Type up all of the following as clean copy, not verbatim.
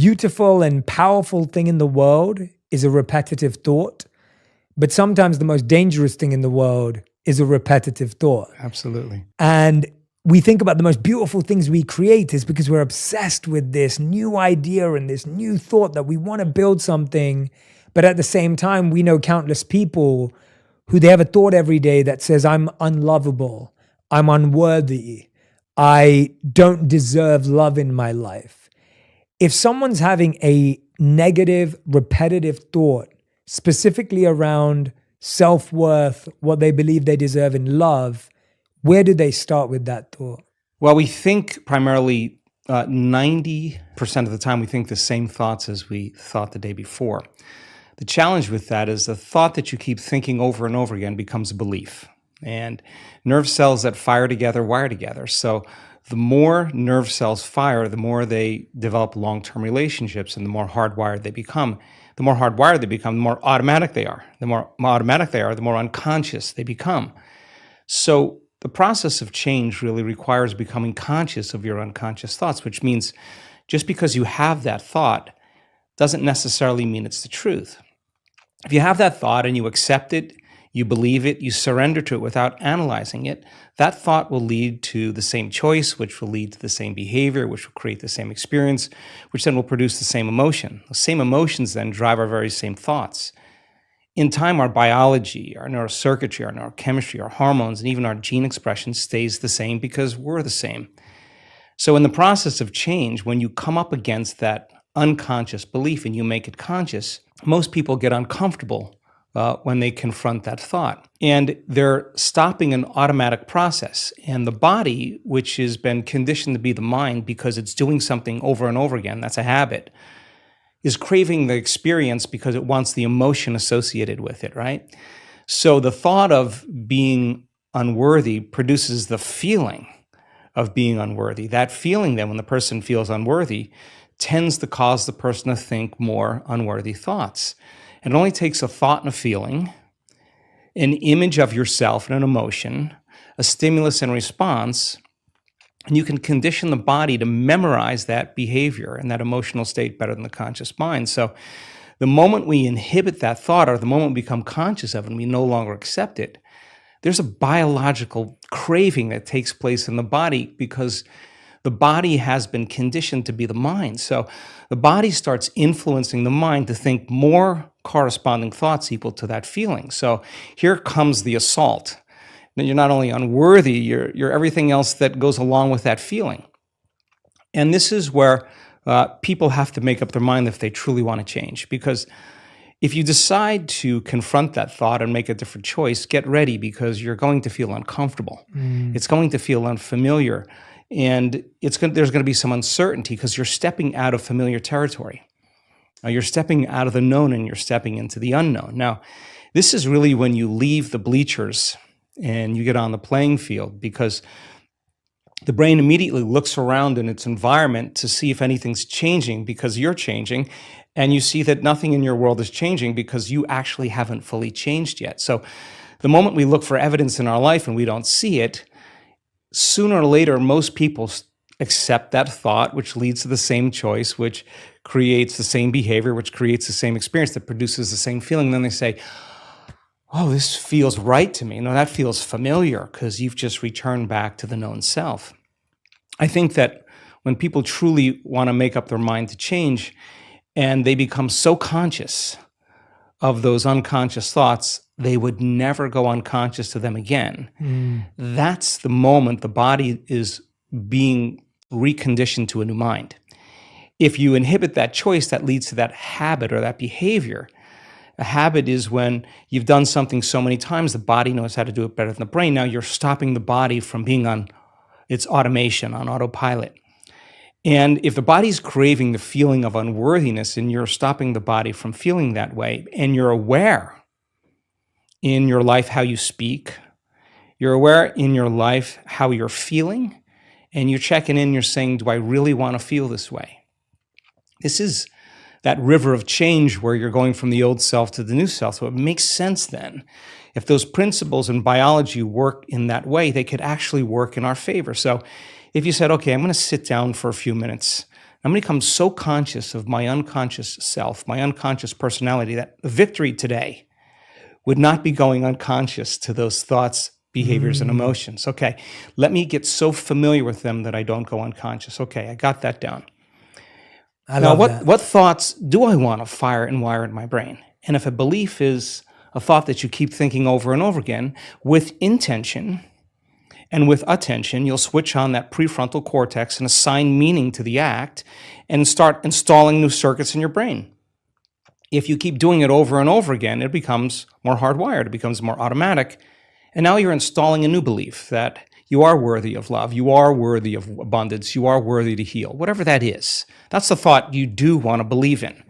beautiful and powerful thing in the world is a repetitive thought, but sometimes the most dangerous thing in the world is a repetitive thought. Absolutely. And we think about the most beautiful things we create is because we're obsessed with this new idea and this new thought that we want to build something. But at the same time, we know countless people who they have a thought every day that says, I'm unlovable, I'm unworthy, I don't deserve love in my life. If someone's having a negative, repetitive thought, specifically around self-worth, what they believe they deserve in love, where do they start with that thought? Well, we think primarily 90% of the time we think the same thoughts as we thought the day before. The challenge with that is the thought that you keep thinking over and over again becomes a belief. And nerve cells that fire together wire together. So the more nerve cells fire, the more they develop long-term relationships and the more hardwired they become. The more hardwired they become, the more automatic they are. The more automatic they are, the more unconscious they become. So the process of change really requires becoming conscious of your unconscious thoughts, which means just because you have that thought doesn't necessarily mean it's the truth. If you have that thought and you accept it, you believe it, you surrender to it without analyzing it, that thought will lead to the same choice, which will lead to the same behavior, which will create the same experience, which then will produce the same emotion. The same emotions then drive our very same thoughts. In time, our biology, our neurocircuitry, our neurochemistry, our hormones, and even our gene expression stays the same because we're the same. So in the process of change, when you come up against that unconscious belief and you make it conscious, most people get uncomfortable when they confront that thought. And they're stopping an automatic process. And the body, which has been conditioned to be the mind because it's doing something over and over again, that's a habit, is craving the experience because it wants the emotion associated with it, right? So the thought of being unworthy produces the feeling of being unworthy. That feeling then, when the person feels unworthy, tends to cause the person to think more unworthy thoughts. It only takes a thought and a feeling, an image of yourself and an emotion, a stimulus and response, and you can condition the body to memorize that behavior and that emotional state better than the conscious mind. So the moment we inhibit that thought or the moment we become conscious of it and we no longer accept it, there's a biological craving that takes place in the body because the body has been conditioned to be the mind. So the body starts influencing the mind to think more corresponding thoughts equal to that feeling. So here comes the assault. Now, you're not only unworthy, you're everything else that goes along with that feeling. And this is where people have to make up their mind if they truly want to change. Because if you decide to confront that thought and make a different choice, get ready because you're going to feel uncomfortable. It's going to feel unfamiliar. And there's going to be some uncertainty because you're stepping out of familiar territory. You're stepping out of the known and you're stepping into the unknown. Now, this is really when you leave the bleachers and you get on the playing field because the brain immediately looks around in its environment to see if anything's changing because you're changing, and you see that nothing in your world is changing because you actually haven't fully changed yet. So the moment we look for evidence in our life and we don't see it, sooner or later, most people accept that thought, which leads to the same choice, which creates the same behavior, which creates the same experience, that produces the same feeling. Then they say, oh, this feels right to me. No, that feels familiar because you've just returned back to the known self. I think that when people truly want to make up their mind to change and they become so conscious of those unconscious thoughts, they would never go unconscious to them again. That's the moment the body is being reconditioned to a new mind. If you inhibit that choice, that leads to that habit or that behavior. A habit is when you've done something so many times, the body knows how to do it better than the brain. Now you're stopping the body from being on its automation, on autopilot. And if the body's craving the feeling of unworthiness and you're stopping the body from feeling that way, and you're aware in your life how you speak, you're aware in your life how you're feeling, and you're checking in, you're saying, do I really want to feel this way? This is that river of change where you're going from the old self to the new self. So it makes sense then. If those principles in biology work in that way, they could actually work in our favor. So if you said, okay, I'm going to sit down for a few minutes I'm going to become so conscious of my unconscious self, my unconscious personality, that victory today would not be going unconscious to those thoughts, behaviors, and emotions. Okay, let me get so familiar with them that I don't go unconscious. Okay, I got that down. Now, what thoughts do I want to fire and wire in my brain? And if a belief is a thought that you keep thinking over and over again, with intention and with attention, you'll switch on that prefrontal cortex and assign meaning to the act and start installing new circuits in your brain. If you keep doing it over and over again, it becomes more hardwired, it becomes more automatic. And now you're installing a new belief that you are worthy of love, you are worthy of abundance, you are worthy to heal, whatever that is. That's the thought you do want to believe in.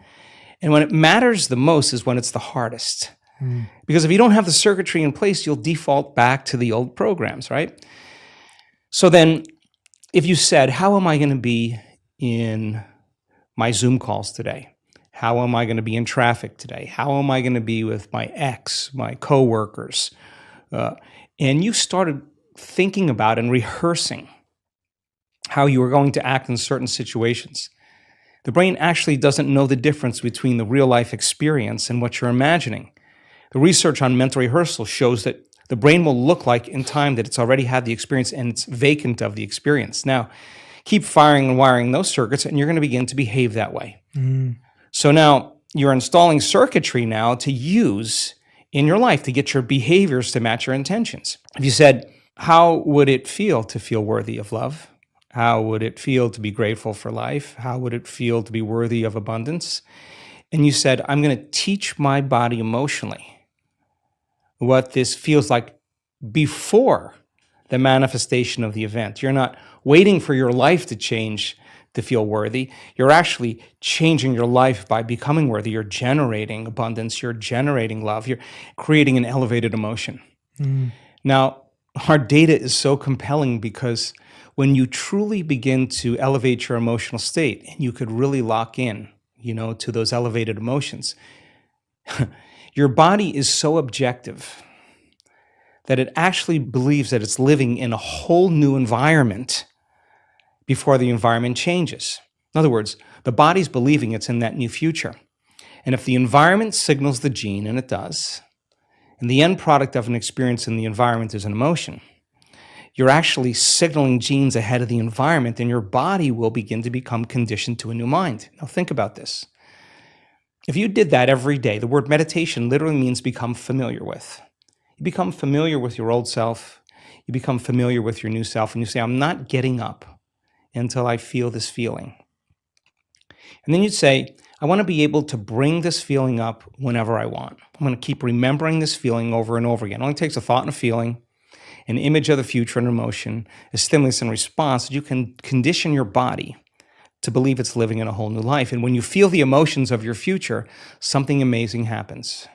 And when it matters the most is when it's the hardest. Because if you don't have the circuitry in place, you'll default back to the old programs, right? So then if you said, how am I going to be in my Zoom calls today? How am I going to be in traffic today? How am I going to be with my ex, my coworkers? And you started thinking about and rehearsing how you were going to act in certain situations. The brain actually doesn't know the difference between the real life experience and what you're imagining. The research on mental rehearsal shows that the brain will look like in time that it's already had the experience and it's vacant of the experience. Now, keep firing and wiring those circuits and you're going to begin to behave that way. So now you're installing circuitry now to use in your life to get your behaviors to match your intentions. If you said, how would it feel to feel worthy of love? How would it feel to be grateful for life? How would it feel to be worthy of abundance? And you said, I'm going to teach my body emotionally what this feels like before the manifestation of the event. You're not waiting for your life to change to feel worthy. You're actually changing your life by becoming worthy. You're generating abundance. You're generating love. You're creating an elevated emotion. Now, our data is so compelling because when you truly begin to elevate your emotional state and you could really lock in, to those elevated emotions, your body is so objective that it actually believes that it's living in a whole new environment before the environment changes. In other words, the body's believing it's in that new future. And if the environment signals the gene, and it does, and the end product of an experience in the environment is an emotion, you're actually signaling genes ahead of the environment, and your body will begin to become conditioned to a new mind. Now think about this. If you did that every day, the word meditation literally means become familiar with. You become familiar with your old self, you become familiar with your new self, and you say, I'm not getting up until I feel this feeling. And then you'd say, I want to be able to bring this feeling up whenever I want. I'm going to keep remembering this feeling over and over again. It only takes a thought and a feeling, an image of the future and emotion, a stimulus and response, that you can condition your body to believe it's living in a whole new life. And when you feel the emotions of your future, something amazing happens.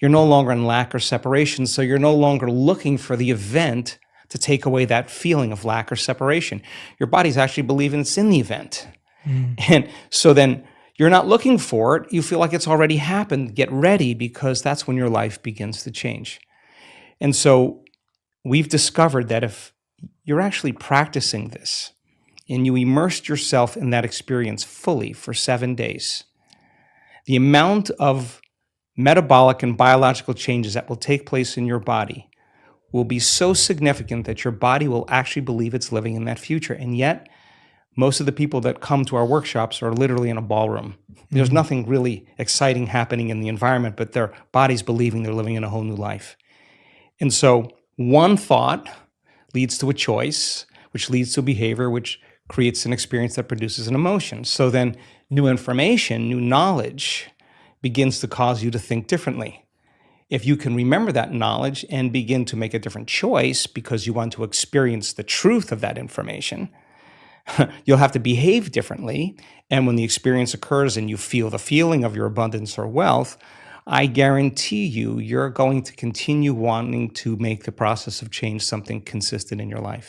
You're no longer in lack or separation, so you're no longer looking for the event to take away that feeling of lack or separation. Your body's actually believing it's in the event. And so then you're not looking for it. You feel like it's already happened. Get ready, because that's when your life begins to change. And so we've discovered that if you're actually practicing this and you immersed yourself in that experience fully for 7 days, the amount of metabolic and biological changes that will take place in your body will be so significant that your body will actually believe it's living in that future. And yet, most of the people that come to our workshops are literally in a ballroom. There's nothing really exciting happening in the environment, but their body's believing they're living in a whole new life. And so one thought leads to a choice, which leads to a behavior, which creates an experience that produces an emotion. So then new information, new knowledge begins to cause you to think differently. If you can remember that knowledge and begin to make a different choice because you want to experience the truth of that information, you'll have to behave differently. And when the experience occurs and you feel the feeling of your abundance or wealth, I guarantee you're going to continue wanting to make the process of change something consistent in your life.